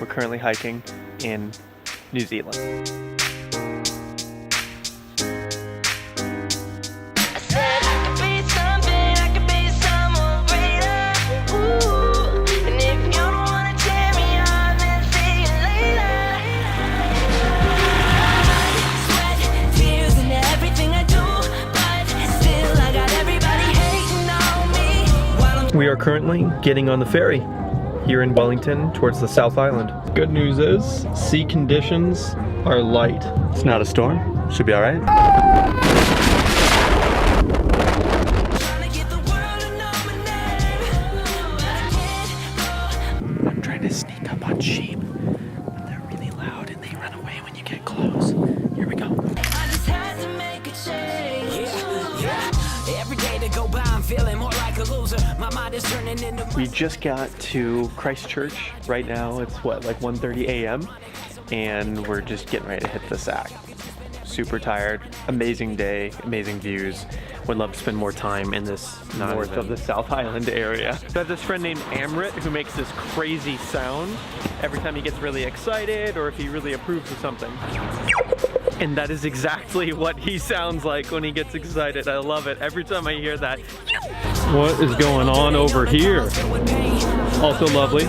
We're currently hiking in New Zealand. We are currently getting on the ferry here in Wellington towards the South Island. Good news is, sea conditions are light. It's not a storm, should be all right. I'm trying to sneak up on sheep, but they're really loud and they run away when you get close. Here we go. I just had to make a change. Yeah. Every day to go by, I'm feeling more like a loser. My mind is turning into. We just got to Christchurch. Right now it's what, like 1:30 a.m. and we're just getting ready to hit the sack. Super tired. Amazing day, amazing views. Would love to spend more time in this north of the South Island area. So I have this friend named Amrit who makes this crazy sound every time he gets really excited or if he really approves of something. And that is exactly what he sounds like when he gets excited. I love it. Every time I hear that. What is going on over here? Also lovely.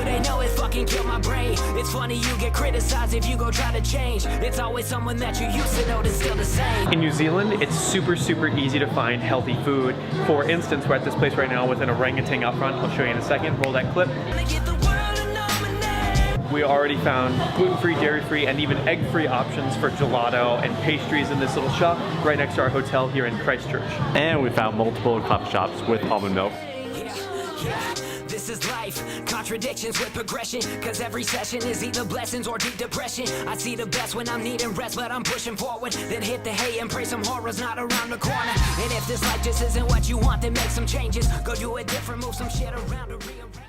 It's funny you get criticized if you go try to change. It's always someone that you used to know that's still the same. In New Zealand, it's super easy to find healthy food. For instance, we're at this place right now with an orangutan out front. I'll show you in a second. Roll that clip. We already found gluten-free, dairy-free, and even egg-free options for gelato and pastries in this little shop right next to our hotel here in Christchurch. And we found multiple coffee shops with almond milk. This is life, contradictions with progression, cause every session is either blessings or deep depression. I see the best when I'm needing rest, but I'm pushing forward. Then hit the hay and pray some horror's not around the corner. And if this life just isn't what you want, then make some changes. Go do it different, move some shit around to rearrange.